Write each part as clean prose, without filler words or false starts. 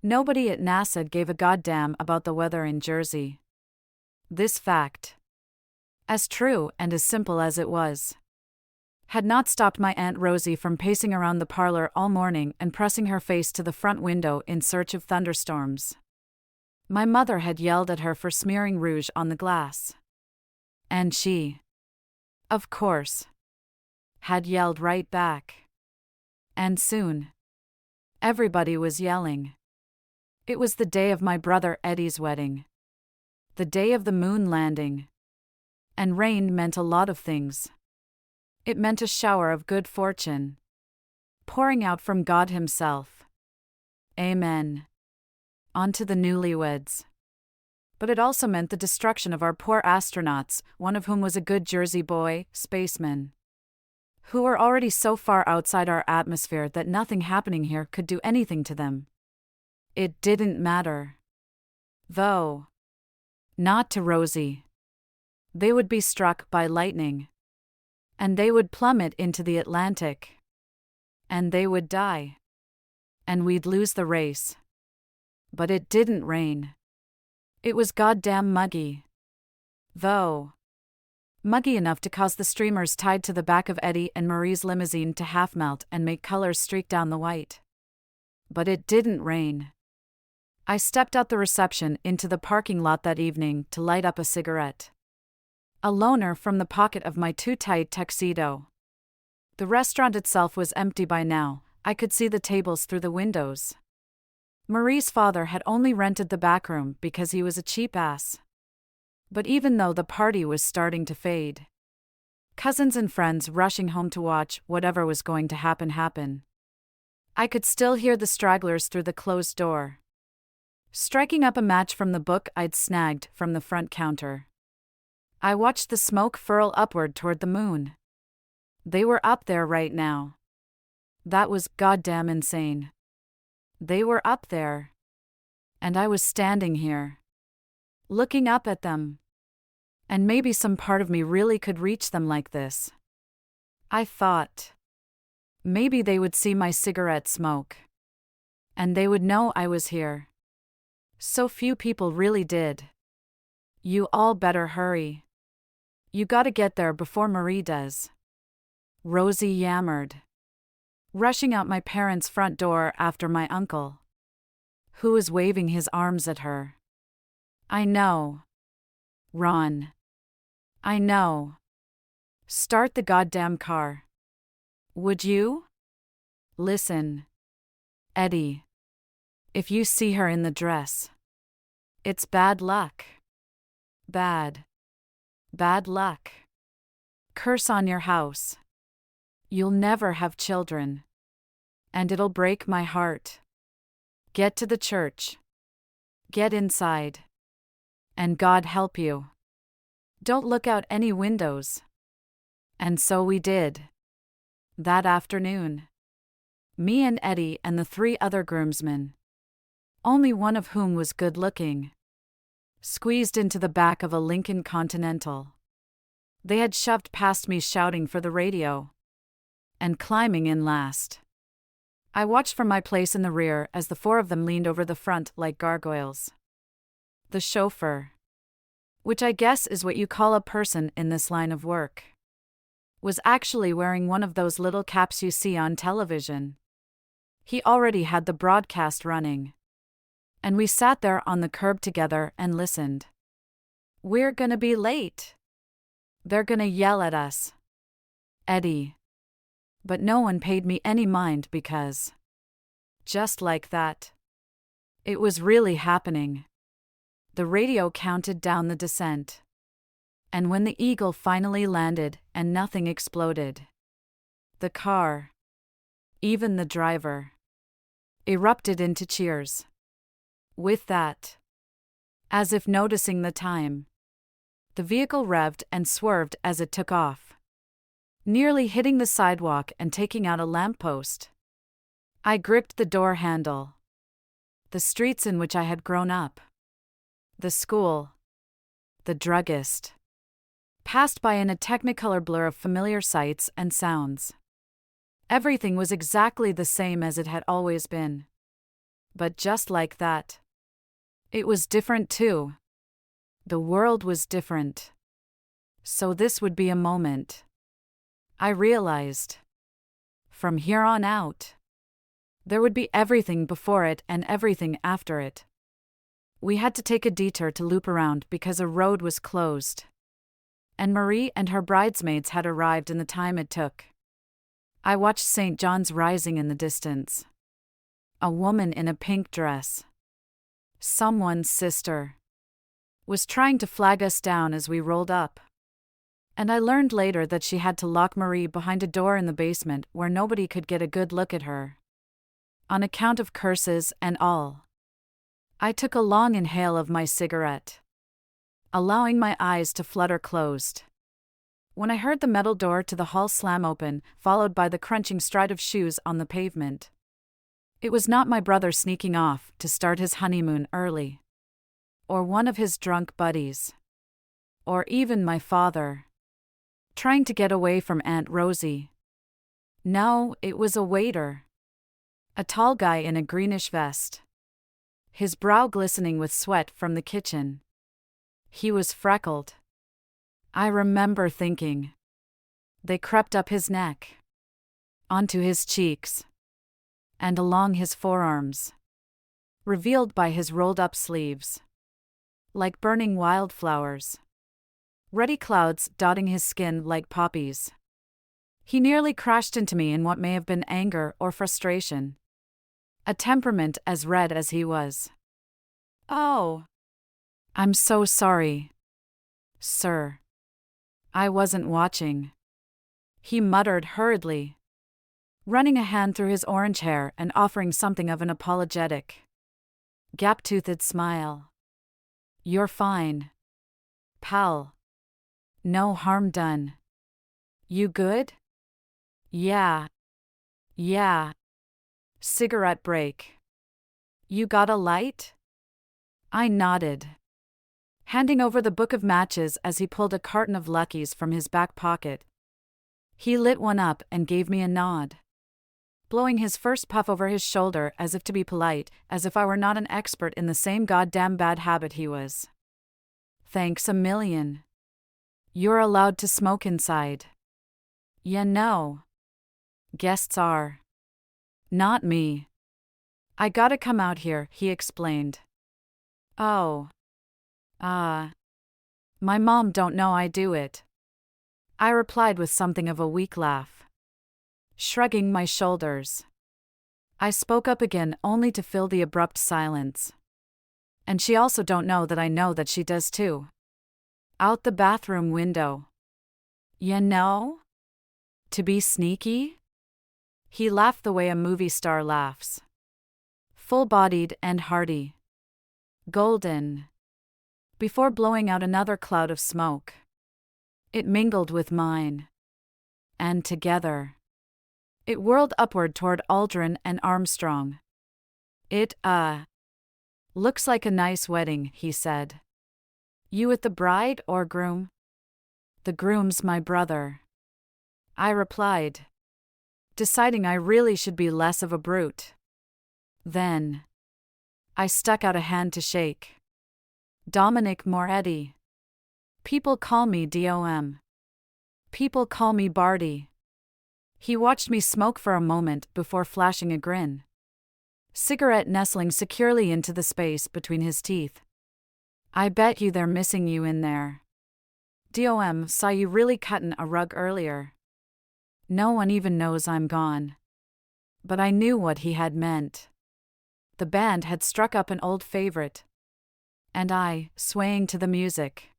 Nobody at NASA gave a goddamn about the weather in Jersey. This fact, as true and as simple as it was, had not stopped my Aunt Rosie from pacing around the parlor all morning and pressing her face to the front window in search of thunderstorms. My mother had yelled at her for smearing rouge on the glass. And she, of course, had yelled right back. And soon, everybody was yelling. It was the day of my brother Eddie's wedding. The day of the moon landing. And rain meant a lot of things. It meant a shower of good fortune, pouring out from God Himself. Amen. Onto the newlyweds. But it also meant the destruction of our poor astronauts, one of whom was a good Jersey boy, spaceman, who were already so far outside our atmosphere that nothing happening here could do anything to them. It didn't matter. Though. Not to Rosie. They would be struck by lightning. And they would plummet into the Atlantic. And they would die. And we'd lose the race. But it didn't rain. It was goddamn muggy. Though. Muggy enough to cause the streamers tied to the back of Eddie and Marie's limousine to half melt and make colors streak down the white. But it didn't rain. I stepped out the reception into the parking lot that evening to light up a cigarette. A loner from the pocket of my too-tight tuxedo. The restaurant itself was empty by now. I could see the tables through the windows. Marie's father had only rented the back room because he was a cheap ass. But even though the party was starting to fade, cousins and friends rushing home to watch whatever was going to happen, I could still hear the stragglers through the closed door, striking up a match from the book I'd snagged from the front counter. I watched the smoke furl upward toward the moon. They were up there right now. That was goddamn insane. They were up there. And I was standing here, looking up at them. And maybe some part of me really could reach them like this. I thought. Maybe they would see my cigarette smoke. And they would know I was here. So few people really did. You all better hurry. You gotta get there before Marie does. Rosie yammered, rushing out my parents' front door after my uncle, who was waving his arms at her. I know. Ron. I know. Start the goddamn car. Would you? Listen. Eddie. If you see her in the dress, it's bad luck. Bad luck. Curse on your house. You'll never have children. And it'll break my heart. Get to the church. Get inside. And God help you. Don't look out any windows. And so we did. That afternoon. Me and Eddie and the 3 other groomsmen, only one of whom was good-looking, squeezed into the back of a Lincoln Continental. They had shoved past me shouting for the radio. And climbing in last. I watched from my place in the rear as the 4 of them leaned over the front like gargoyles. The chauffeur, which I guess is what you call a person in this line of work, was actually wearing one of those little caps you see on television. He already had the broadcast running. And we sat there on the curb together and listened. We're gonna be late. They're gonna yell at us. Eddie. But no one paid me any mind because, just like that, it was really happening. The radio counted down the descent. And when the Eagle finally landed and nothing exploded, the car, even the driver, erupted into cheers. With that, as if noticing the time, the vehicle revved and swerved as it took off, nearly hitting the sidewalk and taking out a lamppost. I gripped the door handle. The streets in which I had grown up, the school, the druggist, passed by in a technicolor blur of familiar sights and sounds. Everything was exactly the same as it had always been. But just like that, it was different too. The world was different. So this would be a moment. I realized. From here on out, there would be everything before it and everything after it. We had to take a detour to loop around because a road was closed. And Marie and her bridesmaids had arrived in the time it took. I watched St. John's rising in the distance. A woman in a pink dress, someone's sister, was trying to flag us down as we rolled up. And I learned later that she had to lock Marie behind a door in the basement where nobody could get a good look at her, on account of curses and all. I took a long inhale of my cigarette, allowing my eyes to flutter closed, when I heard the metal door to the hall slam open, followed by the crunching stride of shoes on the pavement. It was not my brother sneaking off to start his honeymoon early, or one of his drunk buddies, or even my father, trying to get away from Aunt Rosie. No, it was a waiter. A tall guy in a greenish vest, his brow glistening with sweat from the kitchen. He was freckled. I remember thinking. They crept up his neck, onto his cheeks, and along his forearms, revealed by his rolled-up sleeves, like burning wildflowers. Ruddy clouds dotting his skin like poppies. He nearly crashed into me in what may have been anger or frustration. A temperament as red as he was. "Oh, I'm so sorry, sir. I wasn't watching," he muttered hurriedly, running a hand through his orange hair and offering something of an apologetic, gap-toothed smile. "You're fine, pal. No harm done. You good?" Yeah. Cigarette break. "You got a light?" I nodded, handing over the book of matches as he pulled a carton of Luckies from his back pocket. He lit one up and gave me a nod, blowing his first puff over his shoulder as if to be polite, as if I were not an expert in the same goddamn bad habit he was. "Thanks a million. You're allowed to smoke inside. You know. Guests are. Not me. I gotta come out here," he explained. "Oh. My mom don't know I do it," I replied with something of a weak laugh, shrugging my shoulders. I spoke up again only to fill the abrupt silence. "And she also don't know that she does too. Out the bathroom window. You know? To be sneaky?" He laughed the way a movie star laughs. Full-bodied and hearty. Golden. Before blowing out another cloud of smoke. It mingled with mine. And together, it whirled upward toward Aldrin and Armstrong. "It, looks like a nice wedding," he said. "You with the bride or groom?" "The groom's my brother," I replied, deciding I really should be less of a brute. Then, I stuck out a hand to shake. "Dominic Moretti. People call me DOM. People call me Barty." He watched me smoke for a moment before flashing a grin, cigarette nestling securely into the space between his teeth. "I bet you they're missing you in there. DOM saw you really cuttin' a rug earlier. No one even knows I'm gone." But I knew what he had meant. The band had struck up an old favorite, and I, swaying to the music,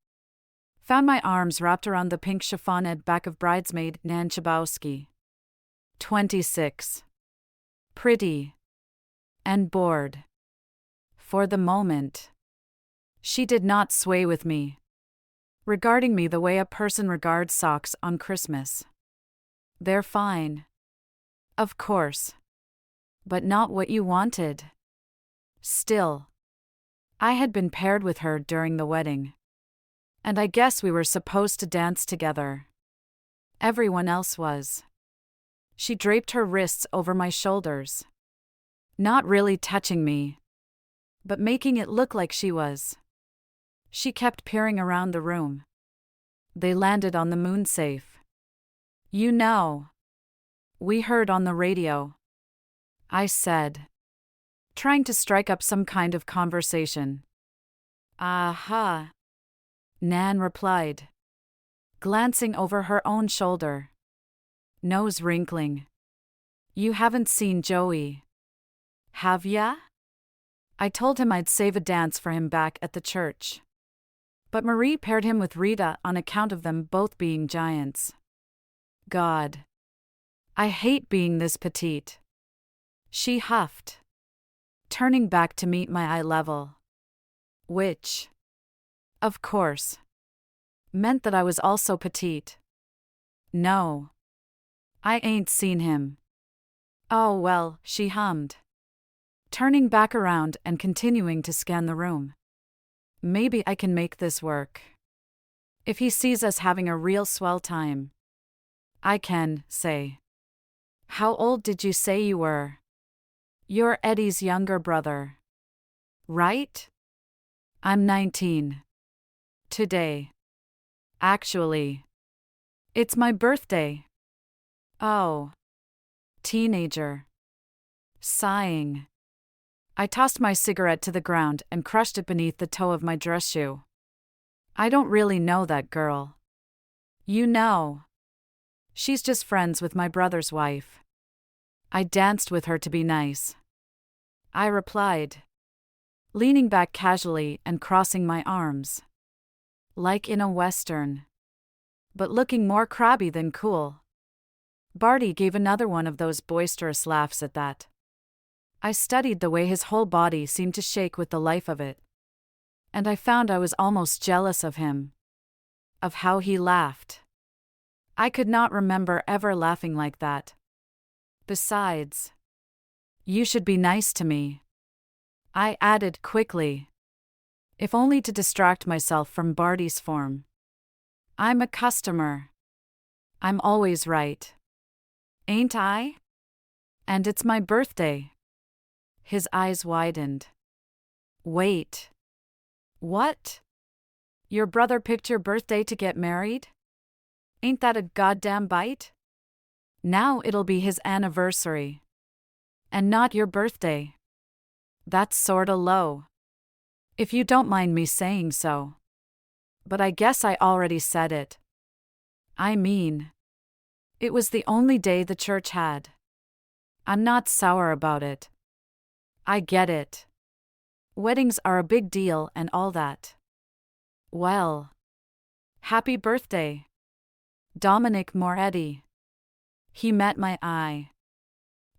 found my arms wrapped around the pink chiffoned back of bridesmaid Nan Chabowski. 26. Pretty. And bored. For the moment. She did not sway with me, regarding me the way a person regards socks on Christmas. "They're fine. Of course. But not what you wanted." Still, I had been paired with her during the wedding, and I guess we were supposed to dance together. Everyone else was. She draped her wrists over my shoulders, Not really touching me, but making it look like she was. She kept peering around the room. They landed on the moon safe. You know. We heard on the radio. I said, trying to strike up some kind of conversation. Aha. Nan replied, glancing over her own shoulder. Nose wrinkling. You haven't seen Joey, have ya? I told him I'd save a dance for him back at the church. But Marie paired him with Rita on account of them both being giants. God. I hate being this petite. She huffed, turning back to meet my eye level. Which, of course, meant that I was also petite. No. I ain't seen him. Oh well, she hummed, turning back around and continuing to scan the room. Maybe I can make this work. If he sees us having a real swell time, I can say, how old did you say you were? You're Eddie's younger brother, right? I'm 19. Today. Actually, it's my birthday. Oh. Teenager. Sighing. I tossed my cigarette to the ground and crushed it beneath the toe of my dress shoe. I don't really know that girl. You know. She's just friends with my brother's wife. I danced with her to be nice. I replied, leaning back casually and crossing my arms. Like in a western. But looking more crabby than cool. Barty gave another one of those boisterous laughs at that. I studied the way his whole body seemed to shake with the life of it. And I found I was almost jealous of him. Of how he laughed. I could not remember ever laughing like that. Besides, you should be nice to me, I added quickly. If only to distract myself from Barty's form. I'm a customer. I'm always right. Ain't I? And it's my birthday. His eyes widened. Wait. What? Your brother picked your birthday to get married? Ain't that a goddamn bite? Now it'll be his anniversary. And not your birthday. That's sorta low. If you don't mind me saying so. But I guess I already said it. I mean, it was the only day the church had. I'm not sour about it. I get it. Weddings are a big deal and all that. Well. Happy birthday. Dominic Moretti. He met my eye,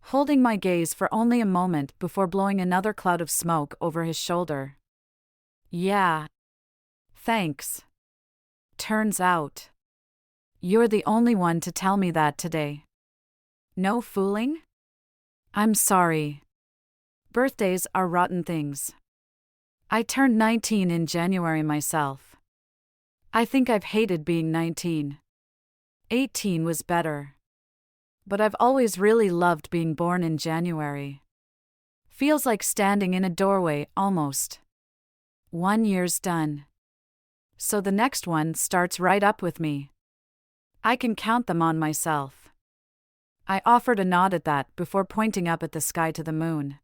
holding my gaze for only a moment before blowing another cloud of smoke over his shoulder. Yeah. Thanks. Turns out, you're the only one to tell me that today. No fooling? I'm sorry. Birthdays are rotten things. I turned 19 in January myself. I think I've hated being 19. 18 was better. But I've always really loved being born in January. Feels like standing in a doorway, almost. 1 year's done. So the next one starts right up with me. I can count them on myself. I offered a nod at that before pointing up at the sky to the moon.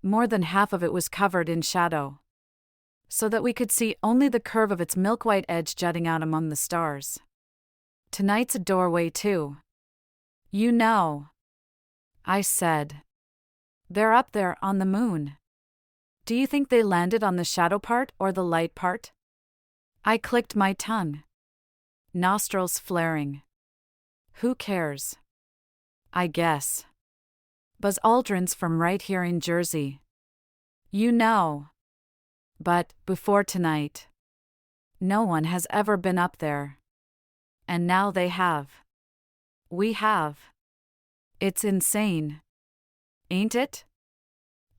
More than half of it was covered in shadow, so that we could see only the curve of its milk-white edge jutting out among the stars. Tonight's a doorway too. You know, I said. They're up there on the moon. Do you think they landed on the shadow part or the light part? I clicked my tongue. Nostrils flaring. Who cares? I guess. Buzz Aldrin's from right here in Jersey. You know. But, before tonight, no one has ever been up there. And now they have. We have. It's insane. Ain't it?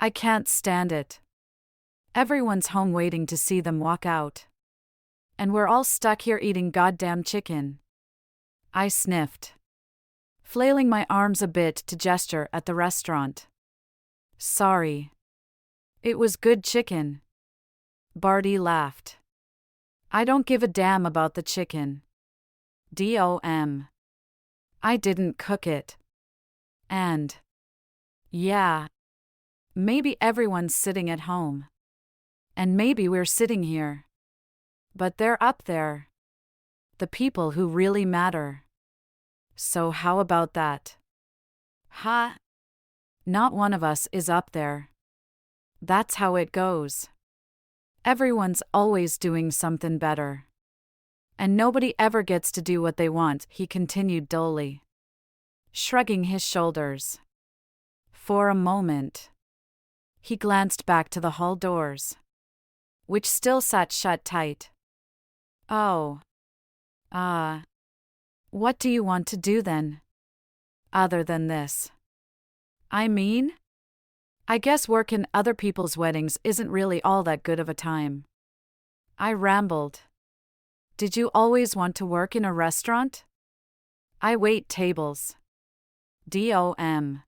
I can't stand it. Everyone's home waiting to see them walk out. And we're all stuck here eating goddamn chicken. I sniffed, flailing my arms a bit to gesture at the restaurant. Sorry. It was good chicken. Barty laughed. I don't give a damn about the chicken. DOM. I didn't cook it. And yeah, maybe everyone's sitting at home. And maybe we're sitting here. But they're up there. The people who really matter. So how about that? Ha! Not one of us is up there. That's how it goes. Everyone's always doing something better. And nobody ever gets to do what they want, he continued dully, shrugging his shoulders. For a moment, he glanced back to the hall doors, which still sat shut tight. Oh. What do you want to do then? Other than this? I mean, I guess working other people's weddings isn't really all that good of a time. I rambled. Did you always want to work in a restaurant? I wait tables. DOM.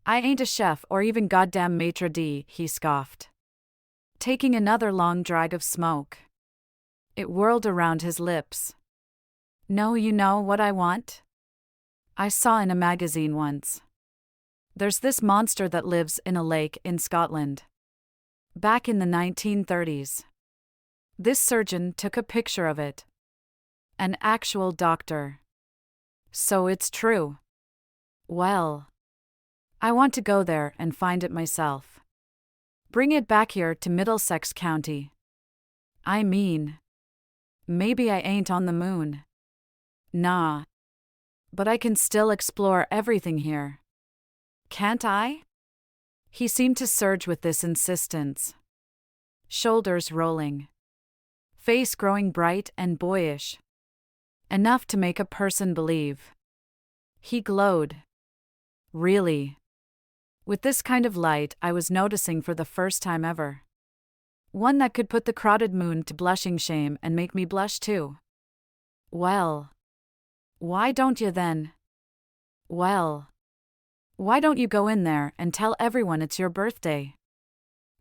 I ain't a chef or even goddamn maitre d', he scoffed, taking another long drag of smoke. It whirled around his lips. No, you know what I want? I saw in a magazine once. There's this monster that lives in a lake in Scotland. Back in the 1930s. This surgeon took a picture of it. An actual doctor. So it's true. Well, I want to go there and find it myself. Bring it back here to Middlesex County. I mean, maybe I ain't on the moon. Nah. But I can still explore everything here. Can't I? He seemed to surge with this insistence. Shoulders rolling. Face growing bright and boyish. Enough to make a person believe. He glowed. Really. With this kind of light I was noticing for the first time ever. One that could put the crowded moon to blushing shame and make me blush too. Well. Why don't you then? Well. Why don't you go in there and tell everyone it's your birthday?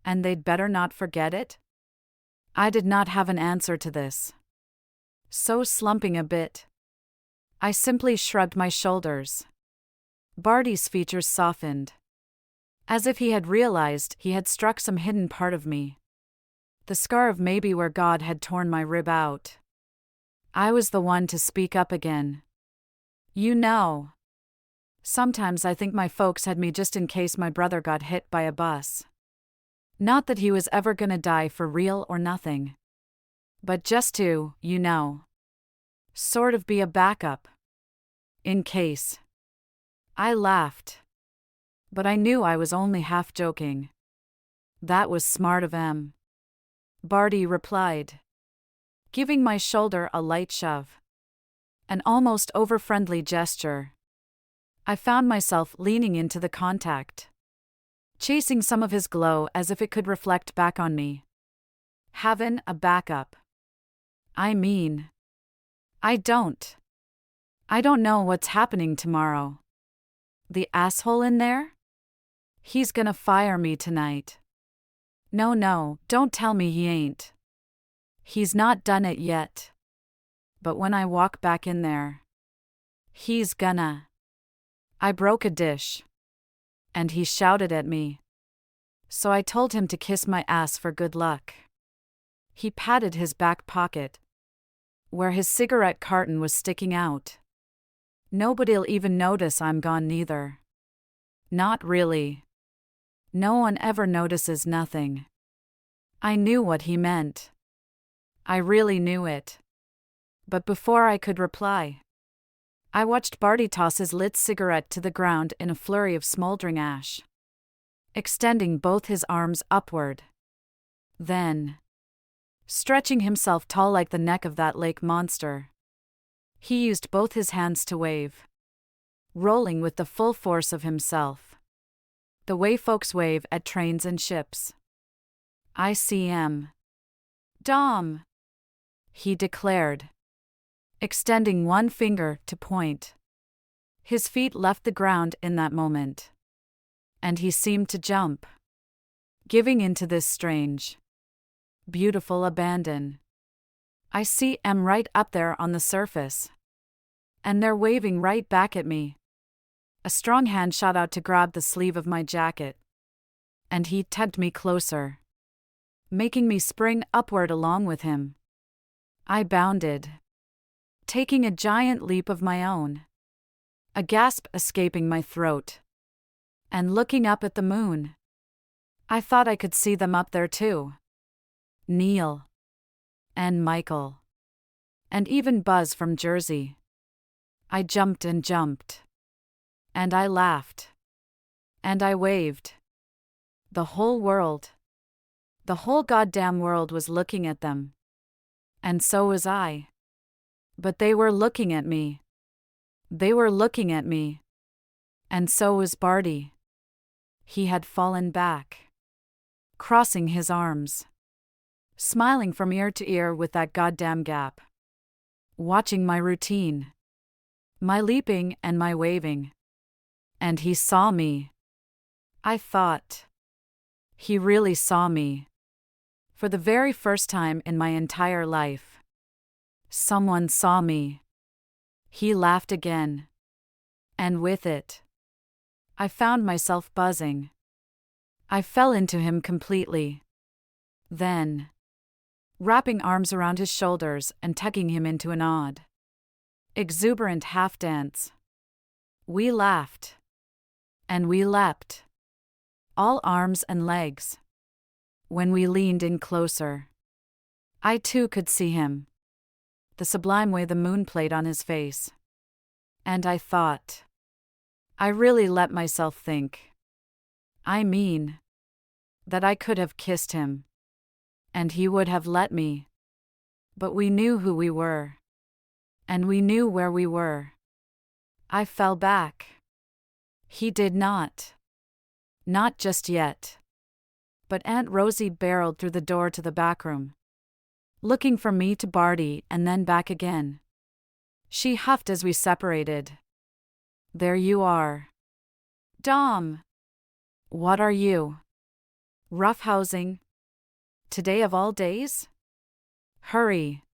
And they'd better not forget it? I did not have an answer to this. So slumping a bit, I simply shrugged my shoulders. Barty's features softened, as if he had realized he had struck some hidden part of me. The scar of maybe where God had torn my rib out. I was the one to speak up again. You know, sometimes I think my folks had me just in case my brother got hit by a bus. Not that he was ever gonna die for real or nothing. But just to, you know, sort of be a backup. In case. I laughed. But I knew I was only half joking. That was smart of him. Barty replied, giving my shoulder a light shove. An almost over-friendly gesture. I found myself leaning into the contact, chasing some of his glow as if it could reflect back on me. Having a backup. I mean, I don't know what's happening tomorrow. The asshole in there? He's gonna fire me tonight. No, don't tell me he ain't. He's not done it yet. But when I walk back in there, he's gonna. I broke a dish. And he shouted at me. So I told him to kiss my ass for good luck. He patted his back pocket, where his cigarette carton was sticking out. Nobody'll even notice I'm gone neither. Not really. No one ever notices nothing. I knew what he meant. I really knew it. But before I could reply, I watched Barty toss his lit cigarette to the ground in a flurry of smoldering ash, extending both his arms upward. Then, stretching himself tall like the neck of that lake monster, he used both his hands to wave, rolling with the full force of himself, the way folks wave at trains and ships. I see him. Dom, he declared, extending one finger to point. His feet left the ground in that moment. and he seemed to jump, giving into this strange, beautiful abandon. I see them right up there on the surface, and they're waving right back at me. A strong hand shot out to grab the sleeve of my jacket, and he tugged me closer, making me spring upward along with him. I bounded, taking a giant leap of my own, a gasp escaping my throat, and looking up at the moon. I thought I could see them up there too. Neil, and Michael, and even Buzz from Jersey. I jumped and jumped, and I laughed, and I waved. The whole goddamn world was looking at them. And so was I. But they were looking at me. They were looking at me. And so was Barty. He had fallen back, crossing his arms, smiling from ear to ear with that goddamn gap, watching my routine, my leaping and my waving. And he saw me. I thought. He really saw me. For the very first time in my entire life. Someone saw me. He laughed again. And with it, I found myself buzzing. I fell into him completely. Then, wrapping arms around his shoulders and tugging him into an odd, exuberant half-dance. We laughed. And we leapt. All arms and legs. When we leaned in closer, I too could see him. The sublime way the moon played on his face. And I thought. I really let myself think. I mean, that I could have kissed him. And he would have let me. But we knew who we were. And we knew where we were. I fell back. He did not. Not just yet. But Aunt Rosie barreled through the door to the back room, looking from me to Barty and then back again. She huffed as we separated. There you are. Dom. What are you? Roughhousing? Today of all days? Hurry.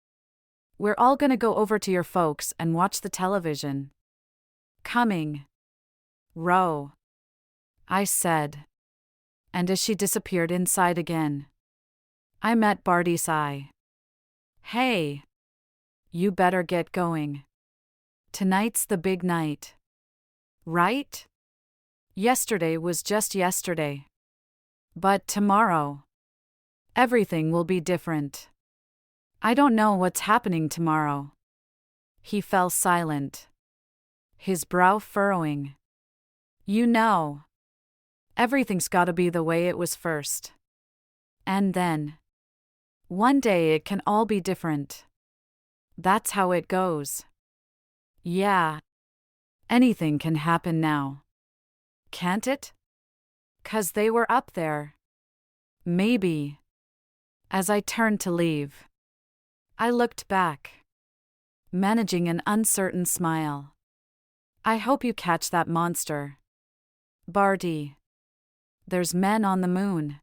We're all gonna go over to your folks and watch the television. Coming. Row. I said. And as she disappeared inside again, I met Barty's eye. Hey. You better get going. Tonight's the big night. Right? Yesterday was just yesterday. But tomorrow, everything will be different. I don't know what's happening tomorrow. He fell silent, his brow furrowing. You know, everything's gotta be the way it was first. And then, one day it can all be different. That's how it goes. Yeah. Anything can happen now. Can't it? 'Cause they were up there. Maybe. As I turned to leave, I looked back, managing an uncertain smile. I hope you catch that monster. Barty. There's men on the moon.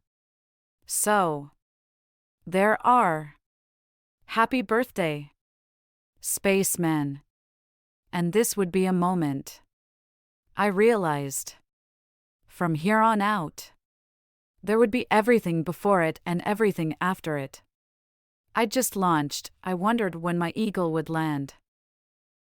So. There are. Happy birthday. Spacemen. And this would be a moment. I realized. From here on out, there would be everything before it and everything after it. I just launched. I wondered when my eagle would land.